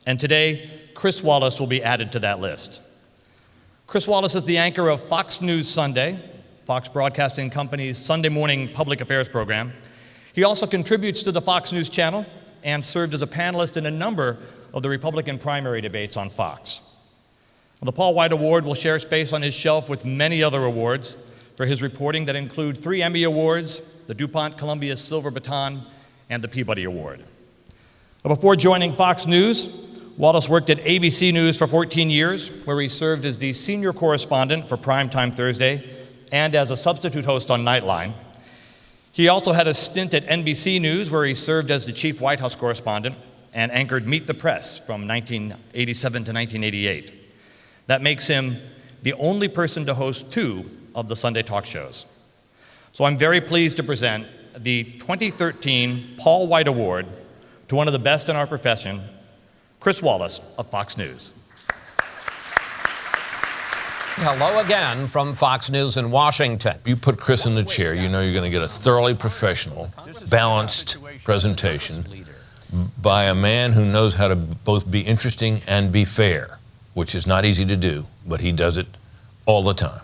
And today, Chris Wallace will be added to that list. Chris Wallace is the anchor of Fox News Sunday, Fox Broadcasting Company's Sunday morning public affairs program. He also contributes to the Fox News channel and served as a panelist in a number of the Republican primary debates on Fox. The Paul White Award will share space on his shelf with many other awards for his reporting that include 3 Emmy Awards, the DuPont Columbia Silver Baton, and the Peabody Award. Before joining Fox News, Wallace worked at ABC News for 14 years, where he served as the senior correspondent for Primetime Thursday and as a substitute host on Nightline. He also had a stint at NBC News, where he served as the chief White House correspondent and anchored Meet the Press from 1987 to 1988. That makes him the only person to host 2 of the Sunday talk shows. So I'm very pleased to present the 2013 Paul White Award to one of the best in our profession, Chris Wallace of Fox News. Hello again from Fox News in Washington. You put Chris in the chair, you know you're going to get a thoroughly professional, balanced presentation by a man who knows how to both be interesting and be fair, which is not easy to do, but he does it all the time.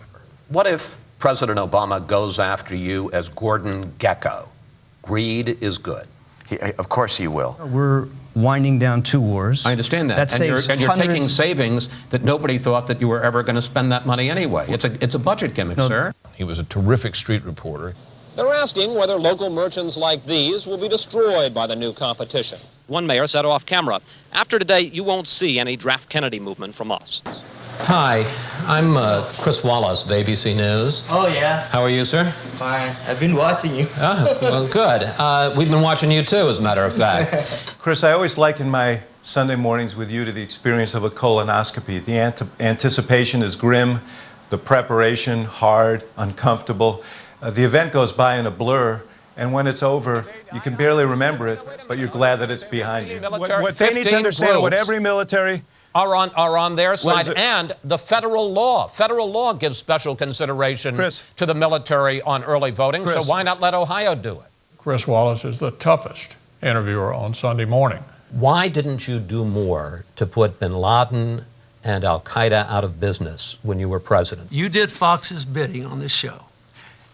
What if President Obama goes after you as Gordon Gekko? Greed is good. Of course he will. We're winding down 2 wars. I understand that. And you're taking savings that nobody thought that you were ever going to spend that money anyway. It's a budget gimmick, sir. He was a terrific street reporter. They're asking whether local merchants like these will be destroyed by the new competition. One mayor said off camera, "After today, you won't see any Draft Kennedy movement from us." Hi, I'm Chris Wallace of ABC News. Oh, yeah. How are you, sir? Fine. I've been watching you. Oh, well, good. We've been watching you, too, as a matter of fact. Chris, I always liken my Sunday mornings with you to the experience of a colonoscopy. The anticipation is grim, the preparation hard, uncomfortable. The event goes by in a blur, and when it's over, you can barely remember it, but you're glad that it's behind you. What they need to understand, what every military are on their side, and the federal law gives special consideration to the military on early voting, so why not let Ohio do it? Chris Wallace is the toughest interviewer on Sunday morning. Why didn't you do more to put bin Laden and Al-Qaeda out of business when you were president? You did Fox's bidding on this show.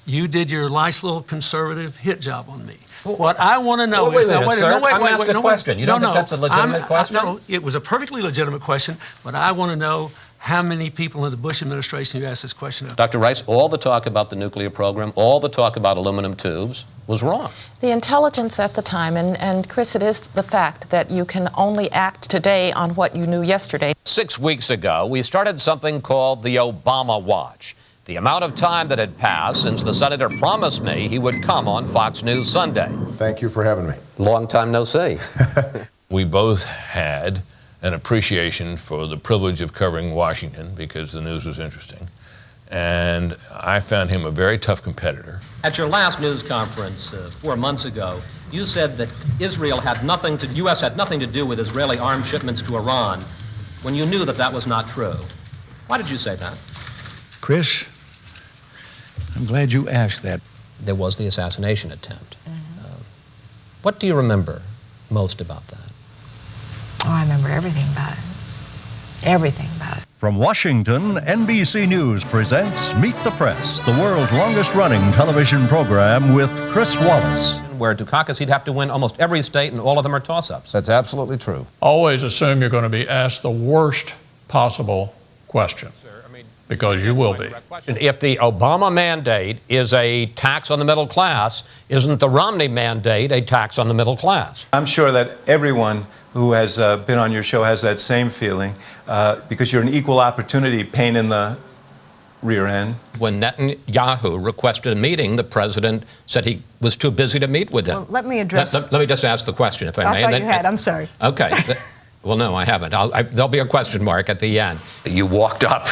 You did your nice little conservative hit job on me. What I want to know is... I'm asking a question. You don't think that's a legitimate question? No, it was a perfectly legitimate question, but I want to know how many people in the Bush administration you asked this question of. Dr. Rice, all the talk about the nuclear program, all the talk about aluminum tubes was wrong. The intelligence at the time, and Chris, it is the fact that you can only act today on what you knew yesterday. 6 weeks ago, we started something called the Obama Watch. The amount of time that had passed since the senator promised me he would come on Fox News Sunday. Thank you for having me. Long time no see. We both had an appreciation for the privilege of covering Washington because the news was interesting. And I found him a very tough competitor. At your last news conference 4 months ago, you said that U.S. had nothing to do with Israeli arms shipments to Iran when you knew that was not true. Why did you say that? Chris, I'm glad you asked that. There was the assassination attempt. What do you remember most about that? Oh, I remember everything about it. Everything about it. From Washington, NBC News presents Meet the Press, the world's longest-running television program with Chris Wallace. Where Dukakis, he'd have to win almost every state, and all of them are toss-ups. That's absolutely true. Always assume you're going to be asked the worst possible question, because you will be. If the Obama mandate is a tax on the middle class, isn't the Romney mandate a tax on the middle class? I'm sure that everyone who has been on your show has that same feeling, because you're an equal opportunity pain in the rear end. When Netanyahu requested a meeting, the president said he was too busy to meet with him. Well, let me address... Let me just ask the question, if I may. I thought you had. I'm sorry. Okay. Well, no, I haven't. There'll be a question mark at the end. You walked up,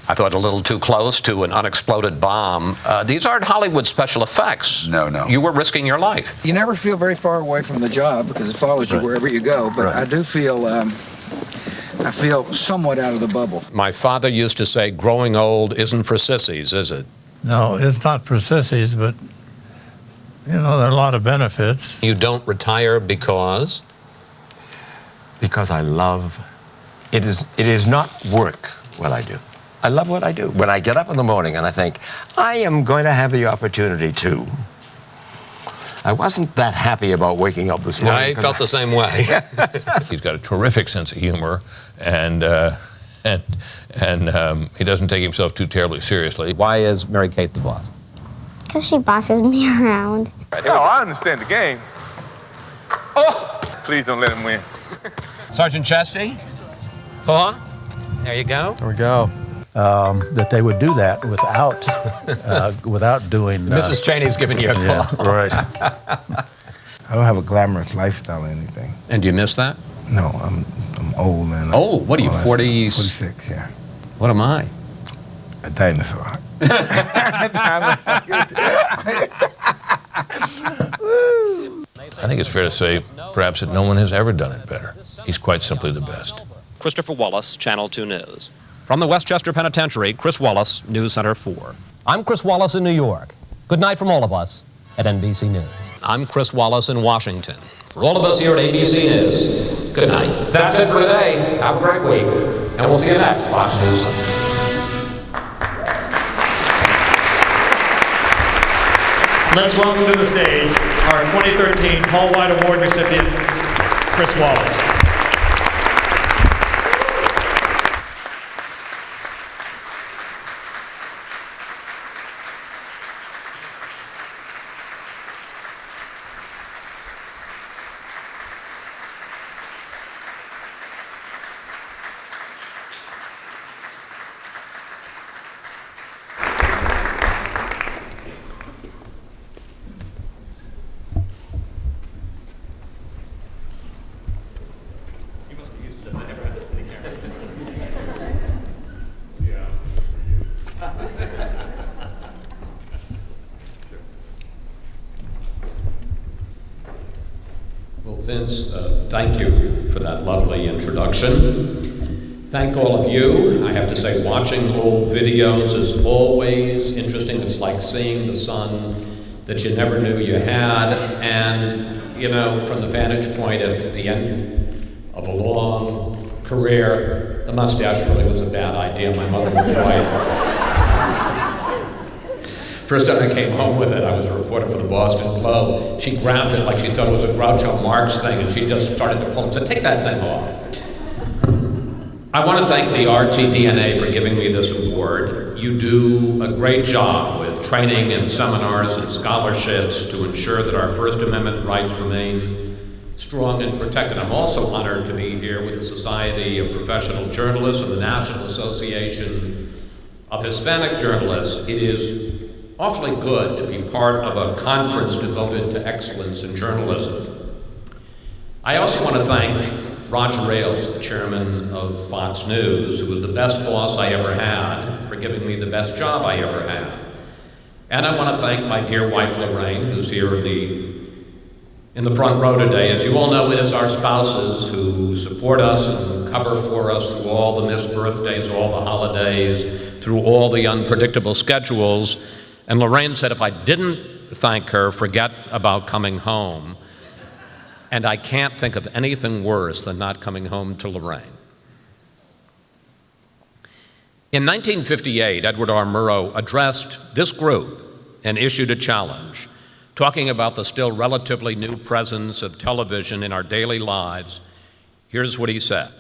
I thought, a little too close to an unexploded bomb. These aren't Hollywood special effects. No. You were risking your life. You never feel very far away from the job because it follows you wherever you go, but I do feel, I feel somewhat out of the bubble. My father used to say, growing old isn't for sissies, is it? No, it's not for sissies, but, you know, there are a lot of benefits. You don't retire because? because I love, it is not work what I do. I love what I do. When I get up in the morning and I think, I am going to have the opportunity to. I wasn't that happy about waking up this morning. I felt the same way. He's got a terrific sense of humor, and he doesn't take himself too terribly seriously. Why is Mary Kate the boss? Because she bosses me around. No, I understand the game. Oh! Please don't let him win. Sergeant Chesty? Paul? There you go. There we go. That they would do that without doing. Mrs. Cheney's giving you a call. Yeah, right. I don't have a glamorous lifestyle or anything. And do you miss that? No, I'm old, man. Oh, what are you, 40? 46, yeah. What am I? A dinosaur. I think it's fair to say, perhaps, that no one has ever done it better. He's quite simply the best. Christopher Wallace, Channel 2 News. From the Westchester Penitentiary, Chris Wallace, News Center 4. I'm Chris Wallace in New York. Good night from all of us at NBC News. I'm Chris Wallace in Washington. For all of us here at ABC News, good night. That's it for today. Have a great week. And we'll see you next Fox News Sunday. Let's welcome to the stage our 2013 Paul White Award recipient, Chris Wallace. Vince, thank you for that lovely introduction. Thank all of you. I have to say, watching old videos is always interesting. It's like seeing the son that you never knew you had. And, you know, from the vantage point of the end of a long career, the mustache really was a bad idea. My mother was right. First time I came home with it, I was a reporter for the Boston Globe. She grabbed it like she thought it was a Groucho Marx thing, and she just started to pull it and said, "Take that thing off." I want to thank the RTDNA for giving me this award. You do a great job with training and seminars and scholarships to ensure that our First Amendment rights remain strong and protected. I'm also honored to be here with the Society of Professional Journalists and the National Association of Hispanic Journalists. It is awfully good to be part of a conference devoted to excellence in journalism. I also want to thank Roger Ailes, the chairman of Fox News, who was the best boss I ever had, for giving me the best job I ever had. And I want to thank my dear wife, Lorraine, who's here in the front row today. As you all know, it is our spouses who support us and cover for us through all the missed birthdays, all the holidays, through all the unpredictable schedules. And Lorraine said if I didn't thank her, forget about coming home. And I can't think of anything worse than not coming home to Lorraine. In 1958, Edward R. Murrow addressed this group and issued a challenge, talking about the still relatively new presence of television in our daily lives. Here's what he said: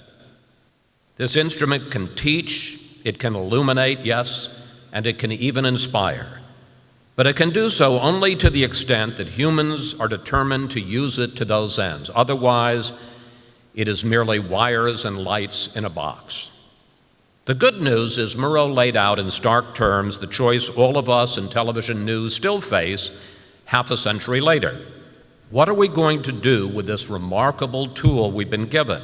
"This instrument can teach, it can illuminate, yes, and it can even inspire. But it can do so only to the extent that humans are determined to use it to those ends. Otherwise, it is merely wires and lights in a box." The good news is Murrow laid out in stark terms the choice all of us in television news still face half a century later. What are we going to do with this remarkable tool we've been given?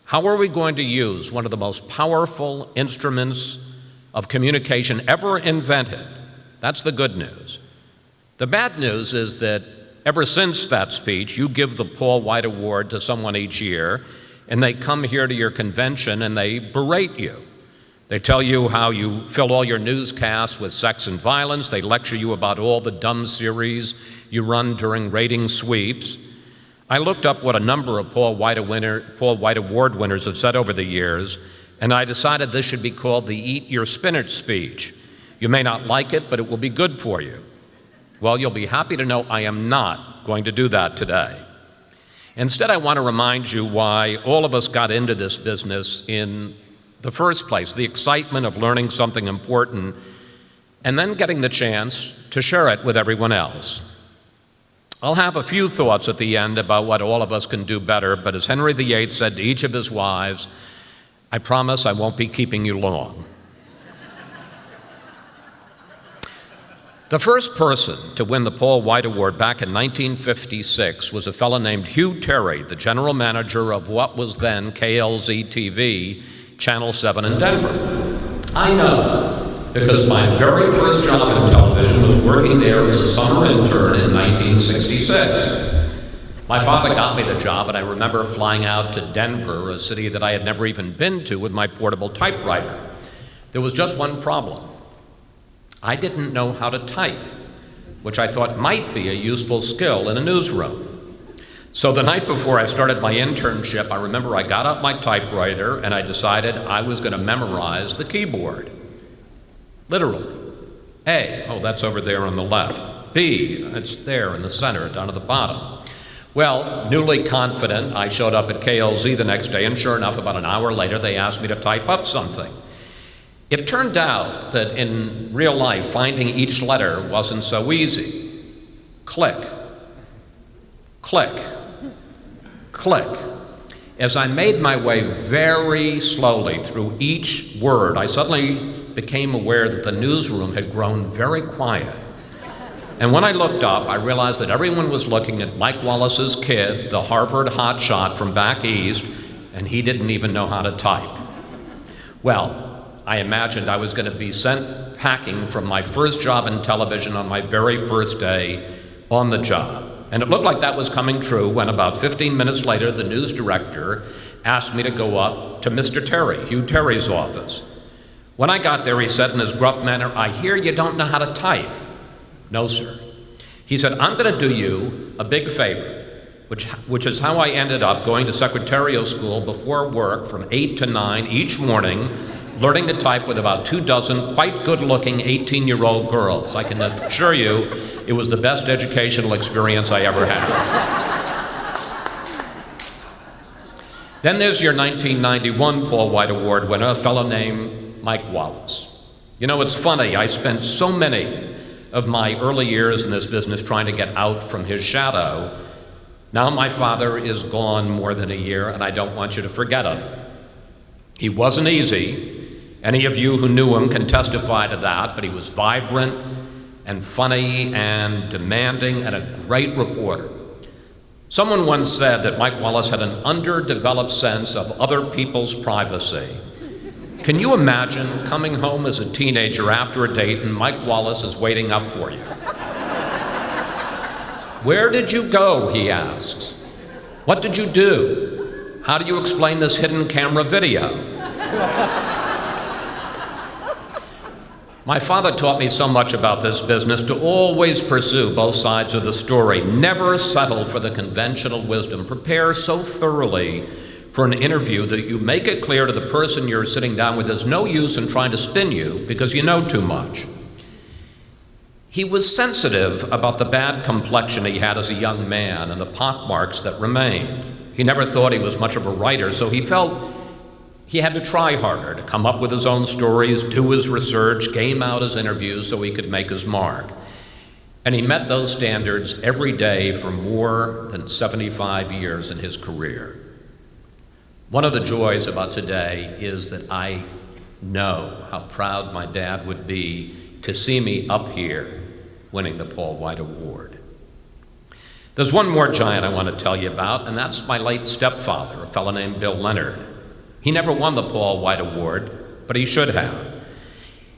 How are we going to use one of the most powerful instruments of communication ever invented? That's the good news. The bad news is that ever since that speech, you give the Paul White Award to someone each year, and they come here to your convention and they berate you. They tell you how you fill all your newscasts with sex and violence. They lecture you about all the dumb series you run during rating sweeps. I looked up what a number of Paul White Award winners have said over the years, and I decided this should be called the Eat Your Spinach speech. You may not like it, but it will be good for you. Well, you'll be happy to know I am not going to do that today. Instead, I want to remind you why all of us got into this business in the first place, the excitement of learning something important and then getting the chance to share it with everyone else. I'll have a few thoughts at the end about what all of us can do better, but as Henry VIII said to each of his wives, I promise I won't be keeping you long. The first person to win the Paul White Award back in 1956 was a fellow named Hugh Terry, the general manager of what was then KLZ TV, Channel 7 in Denver. I know, because my very first job in television was working there as a summer intern in 1966. My father got me the job, and I remember flying out to Denver, a city that I had never even been to, with my portable typewriter. There was just one problem. I didn't know how to type, which I thought might be a useful skill in a newsroom. So the night before I started my internship, I remember I got out my typewriter and I decided I was going to memorize the keyboard. Literally. A, oh, that's over there on the left. B, it's there in the center, down at the bottom. Well, newly confident, I showed up at KLZ the next day, and sure enough, about an hour later, they asked me to type up something. It turned out that in real life, finding each letter wasn't so easy. Click, click, click. As I made my way very slowly through each word, I suddenly became aware that the newsroom had grown very quiet. And when I looked up, I realized that everyone was looking at Mike Wallace's kid, the Harvard hotshot from back east, and he didn't even know how to type. Well, I imagined I was going to be sent packing from my first job in television on my very first day on the job. And it looked like that was coming true when about 15 minutes later, the news director asked me to go up to Mr. Terry, Hugh Terry's office. When I got there, he said in his gruff manner, I hear you don't know how to type. No, sir. He said, I'm going to do you a big favor, which is how I ended up going to secretarial school before work from 8 to 9 each morning, learning to type with about 24 quite good-looking 18-year-old girls. I can assure you it was the best educational experience I ever had. Then there's your 1991 Paul White Award winner, a fellow named Mike Wallace. You know, it's funny, I spent so many of my early years in this business trying to get out from his shadow. Now my father is gone more than a year, and I don't want you to forget him. He wasn't easy. Any of you who knew him can testify to that, but he was vibrant and funny and demanding and a great reporter. Someone once said that Mike Wallace had an underdeveloped sense of other people's privacy. Can you imagine coming home as a teenager after a date and Mike Wallace is waiting up for you? Where did you go, he asks. What did you do? How do you explain this hidden camera video? My father taught me so much about this business to always pursue both sides of the story. Never settle for the conventional wisdom. Prepare so thoroughly for an interview that you make it clear to the person you're sitting down with there's no use in trying to spin you because you know too much. He was sensitive about the bad complexion he had as a young man and the pockmarks that remained. He never thought he was much of a writer, so he felt he had to try harder to come up with his own stories, do his research, game out his interviews so he could make his mark. And he met those standards every day for more than 75 years in his career. One of the joys about today is that I know how proud my dad would be to see me up here winning the Paul White Award. There's one more giant I want to tell you about, and that's my late stepfather, a fellow named Bill Leonard. He never won the Paul White Award, but he should have.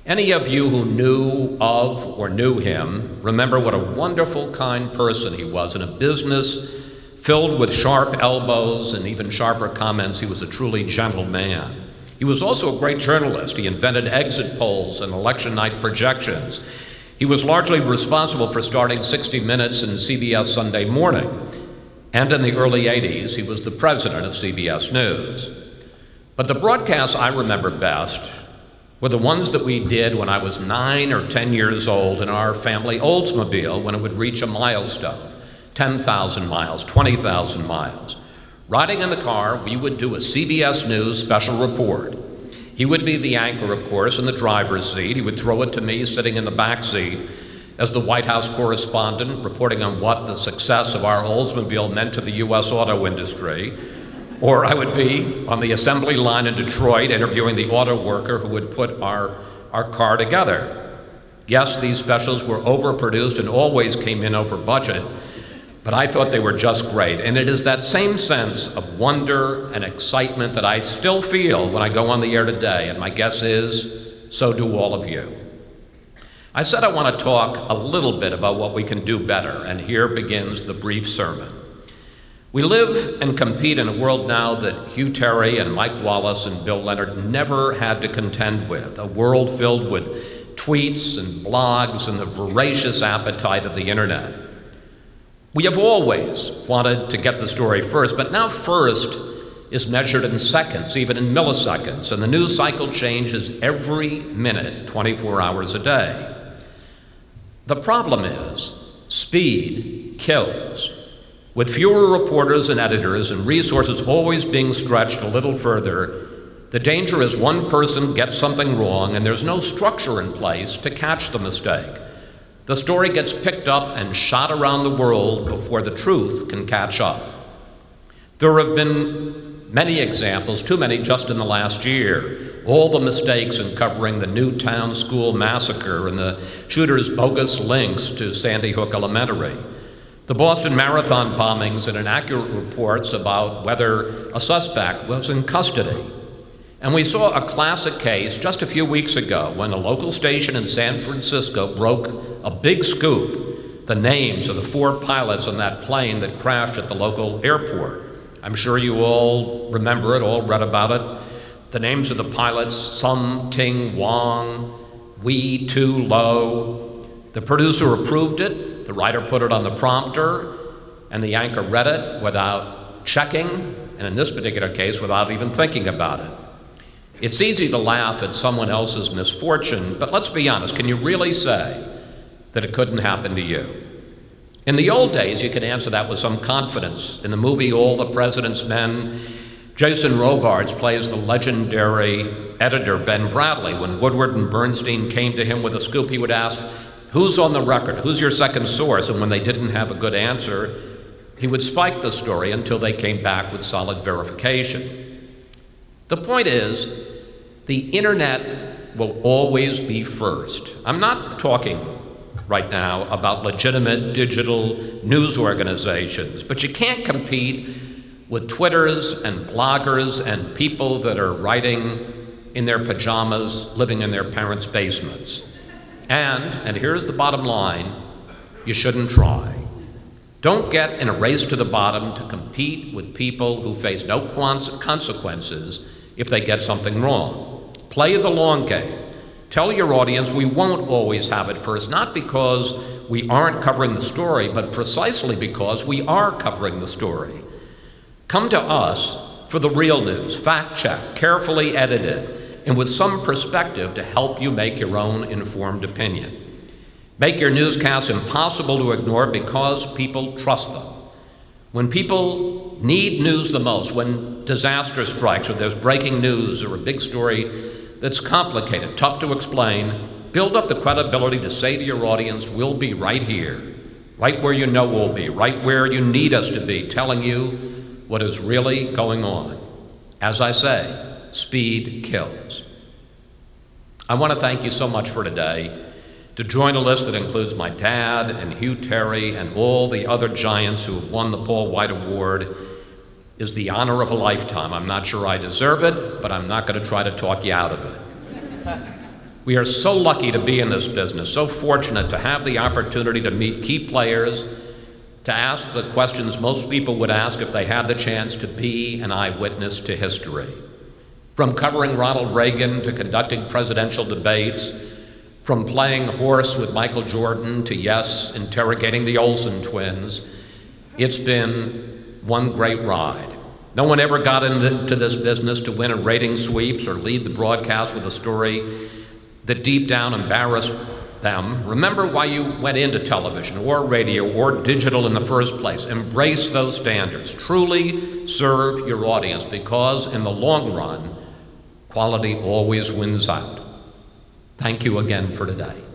Any of you who knew of or knew him remember what a wonderful, kind person he was. In a business filled with sharp elbows and even sharper comments, he was a truly gentle man. He was also a great journalist. He invented exit polls and election night projections. He was largely responsible for starting 60 Minutes and CBS Sunday Morning. And in the early 80s, he was the president of CBS News. But the broadcasts I remember best were the ones that we did when I was 9 or 10 years old in our family Oldsmobile when it would reach a milestone, 10,000 miles, 20,000 miles. Riding in the car, we would do a CBS News special report. He would be the anchor, of course, in the driver's seat. He would throw it to me sitting in the back seat as the White House correspondent, reporting on what the success of our Oldsmobile meant to the U.S. auto industry. Or I would be on the assembly line in Detroit interviewing the auto worker who would put our car together. Yes, these specials were overproduced and always came in over budget, but I thought they were just great. And it is that same sense of wonder and excitement that I still feel when I go on the air today, and my guess is, so do all of you. I said I want to talk a little bit about what we can do better, and here begins the brief sermon. We live and compete in a world now that Hugh Terry and Mike Wallace and Bill Leonard never had to contend with, a world filled with tweets and blogs and the voracious appetite of the internet. We have always wanted to get the story first, but now first is measured in seconds, even in milliseconds, and the news cycle changes every minute, 24 hours a day. The problem is, speed kills. With fewer reporters and editors and resources always being stretched a little further, the danger is one person gets something wrong and there's no structure in place to catch the mistake. The story gets picked up and shot around the world before the truth can catch up. There have been many examples, too many just in the last year. All the mistakes in covering the Newtown School massacre and the shooter's bogus links to Sandy Hook Elementary. The Boston Marathon bombings and inaccurate reports about whether a suspect was in custody. And we saw a classic case just a few weeks ago when a local station in San Francisco broke a big scoop, the names of the 4 pilots on that plane that crashed at the local airport. I'm sure you all remember it, all read about it. The names of the pilots, Sum Ting Wong, Wee Tu Lo. The producer approved it. The writer put it on the prompter, and the anchor read it without checking, and in this particular case, without even thinking about it. It's easy to laugh at someone else's misfortune, but let's be honest, can you really say that it couldn't happen to you? In the old days, you could answer that with some confidence. In the movie All the President's Men, Jason Robards plays the legendary editor Ben Bradley. When Woodward and Bernstein came to him with a scoop, he would ask, "Who's on the record? Who's your second source?" And when they didn't have a good answer, he would spike the story until they came back with solid verification. The point is, the internet will always be first. I'm not talking right now about legitimate digital news organizations, but you can't compete with Twitters and bloggers and people that are writing in their pajamas, living in their parents' basements. And here's the bottom line, you shouldn't try. Don't get in a race to the bottom to compete with people who face no consequences if they get something wrong. Play the long game. Tell your audience we won't always have it first, not because we aren't covering the story, but precisely because we are covering the story. Come to us for the real news, fact-checked, carefully edited, and with some perspective to help you make your own informed opinion. Make your newscasts impossible to ignore because people trust them. When people need news the most, when disaster strikes or there's breaking news or a big story that's complicated, tough to explain, build up the credibility to say to your audience, we'll be right here, right where you know we'll be, right where you need us to be, telling you what is really going on. As I say, speed kills. I want to thank you so much for today. To join a list that includes my dad and Hugh Terry and all the other giants who have won the Paul White Award is the honor of a lifetime. I'm not sure I deserve it, but I'm not going to try to talk you out of it. We are so lucky to be in this business, so fortunate to have the opportunity to meet key players, to ask the questions most people would ask if they had the chance to be an eyewitness to history. From covering Ronald Reagan to conducting presidential debates, from playing horse with Michael Jordan to, yes, interrogating the Olsen twins, it's been one great ride. No one ever got into this business to win a rating sweeps or lead the broadcast with a story that deep down embarrassed them. Remember why you went into television or radio or digital in the first place. Embrace those standards. Truly serve your audience, because in the long run, quality always wins out. Thank you again for today.